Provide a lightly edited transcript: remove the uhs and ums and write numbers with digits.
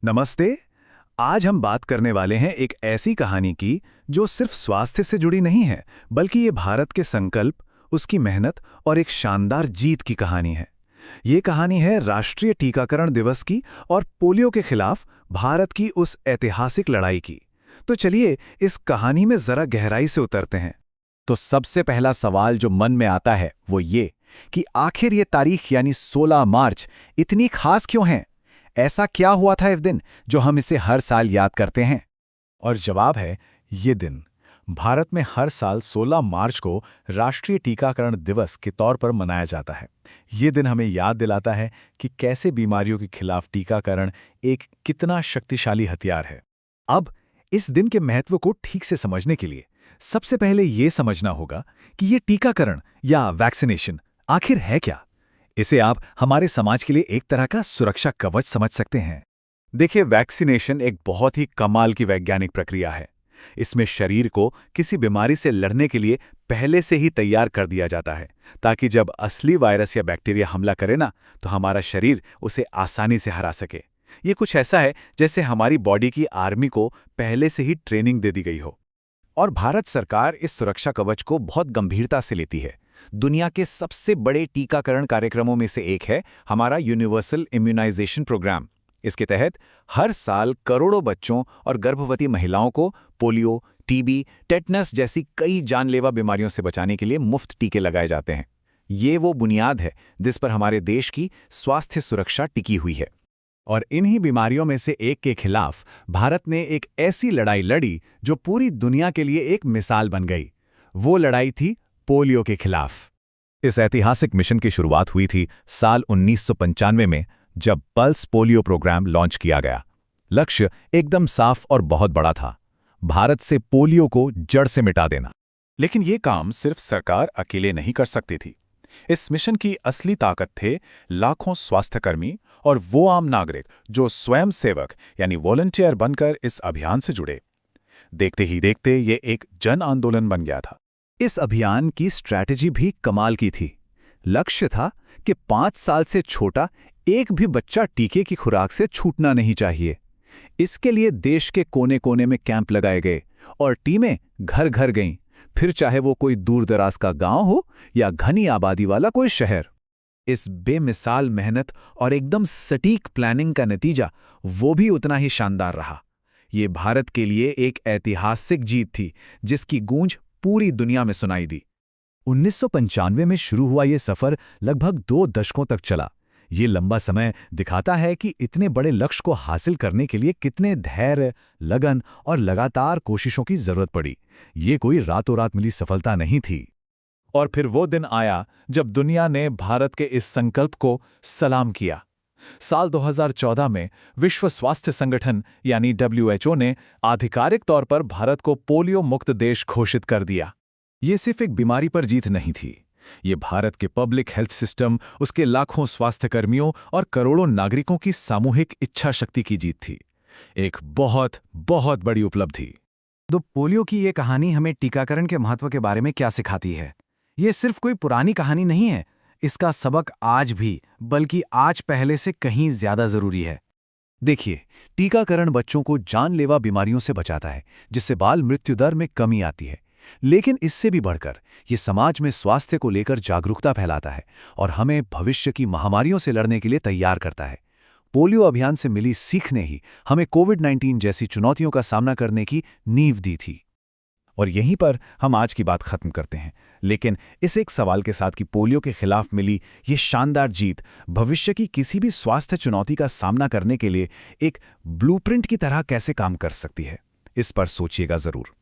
नमस्ते। आज हम बात करने वाले हैं एक ऐसी कहानी की जो सिर्फ स्वास्थ्य से जुड़ी नहीं है, बल्कि ये भारत के संकल्प, उसकी मेहनत और एक शानदार जीत की कहानी है। ये कहानी है राष्ट्रीय टीकाकरण दिवस की और पोलियो के खिलाफ भारत की उस ऐतिहासिक लड़ाई की। तो चलिए इस कहानी में जरा गहराई से उतरते हैं। तो सबसे पहला सवाल जो मन में आता है वो ये कि आखिर ये तारीख यानी 16 मार्च इतनी खास क्यों है? ऐसा क्या हुआ था इस दिन जो हम इसे हर साल याद करते हैं? और जवाब है ये दिन। भारत में हर साल 16 मार्च को राष्ट्रीय टीकाकरण दिवस के तौर पर मनाया जाता है। ये दिन हमें याद दिलाता है कि कैसे बीमारियों के खिलाफ टीकाकरण एक कितना शक्तिशाली हथियार है। अब इस दिन के महत्व को ठीक से समझने के लिए सबसे पहले ये समझना होगा कि ये टीकाकरण या वैक्सीनेशन आखिर है क्या। इसे आप हमारे समाज के लिए एक तरह का सुरक्षा कवच समझ सकते हैं। देखिए, वैक्सीनेशन एक बहुत ही कमाल की वैज्ञानिक प्रक्रिया है। इसमें शरीर को किसी बीमारी से लड़ने के लिए पहले से ही तैयार कर दिया जाता है, ताकि जब असली वायरस या बैक्टीरिया हमला करे ना, तो हमारा शरीर उसे आसानी से हरा सके। ये कुछ ऐसा है जैसे हमारी बॉडी की आर्मी को पहले से ही ट्रेनिंग दे दी गई हो। और भारत सरकार इस सुरक्षा कवच को बहुत गंभीरता से लेती है। दुनिया के सबसे बड़े टीकाकरण कार्यक्रमों में से एक है हमारा यूनिवर्सल इम्यूनाइजेशन प्रोग्राम। इसके तहत हर साल करोड़ों बच्चों और गर्भवती महिलाओं को पोलियो, टीबी, टेटनस जैसी कई जानलेवा बीमारियों से बचाने के लिए मुफ्त टीके लगाए जाते हैं। ये वो बुनियाद है जिस पर हमारे देश की स्वास्थ्य सुरक्षा टिकी हुई है। और इन्हीं बीमारियों में से एक के खिलाफ भारत ने एक ऐसी लड़ाई लड़ी जो पूरी दुनिया के लिए एक मिसाल बन गई। वो लड़ाई थी पोलियो के खिलाफ। इस ऐतिहासिक मिशन की शुरुआत हुई थी साल 1995 में, जब पल्स पोलियो प्रोग्राम लॉन्च किया गया। लक्ष्य एकदम साफ और बहुत बड़ा था, भारत से पोलियो को जड़ से मिटा देना। लेकिन ये काम सिर्फ सरकार अकेले नहीं कर सकती थी। इस मिशन की असली ताकत थे लाखों स्वास्थ्यकर्मी और वो आम नागरिक जो स्वयं सेवक यानी वॉलंटियर बनकर इस अभियान से जुड़े। देखते ही देखते ये एक जन आंदोलन बन गया था। इस अभियान की स्ट्रैटेजी भी कमाल की थी। लक्ष्य था कि 5 साल से छोटा एक भी बच्चा टीके की खुराक से छूटना नहीं चाहिए। इसके लिए देश के कोने कोने में कैंप लगाए गए और टीमें घर घर गईं, फिर चाहे वो कोई दूर दराज का गांव हो या घनी आबादी वाला कोई शहर। इस बेमिसाल मेहनत और एकदम सटीक प्लानिंग का नतीजा वो भी उतना ही शानदार रहा। ये भारत के लिए एक ऐतिहासिक जीत थी जिसकी गूंज पूरी दुनिया में सुनाई दी। 1995 में शुरू हुआ ये सफर लगभग 2 दशकों तक चला। ये लंबा समय दिखाता है कि इतने बड़े लक्ष्य को हासिल करने के लिए कितने धैर्य, लगन और लगातार कोशिशों की जरूरत पड़ी। ये कोई रातों रात मिली सफलता नहीं थी। और फिर वो दिन आया जब दुनिया ने भारत के इस संकल्प को सलाम किया। साल 2014 में विश्व स्वास्थ्य संगठन यानी WHO ने आधिकारिक तौर पर भारत को पोलियो मुक्त देश घोषित कर दिया। ये सिर्फ एक बीमारी पर जीत नहीं थी, ये भारत के पब्लिक हेल्थ सिस्टम, उसके लाखों स्वास्थ्यकर्मियों और करोड़ों नागरिकों की सामूहिक इच्छा शक्ति की जीत थी। एक बहुत बहुत बड़ी उपलब्धि। तो पोलियो की ये कहानी हमें टीकाकरण के महत्व के बारे में क्या सिखाती है? ये सिर्फ कोई पुरानी कहानी नहीं है, इसका सबक आज भी, बल्कि आज पहले से कहीं ज्यादा जरूरी है। देखिए, टीकाकरण बच्चों को जानलेवा बीमारियों से बचाता है, जिससे बाल मृत्यु दर में कमी आती है। लेकिन इससे भी बढ़कर ये समाज में स्वास्थ्य को लेकर जागरूकता फैलाता है और हमें भविष्य की महामारियों से लड़ने के लिए तैयार करता है। पोलियो अभियान से मिली सीख ने ही हमें कोविड-19 जैसी चुनौतियों का सामना करने की नींव दी थी। और यहीं पर हम आज की बात खत्म करते हैं, लेकिन इस एक सवाल के साथ कि पोलियो के खिलाफ मिली ये शानदार जीत भविष्य की किसी भी स्वास्थ्य चुनौती का सामना करने के लिए एक ब्लूप्रिंट की तरह कैसे काम कर सकती है, इस पर सोचिएगा जरूर।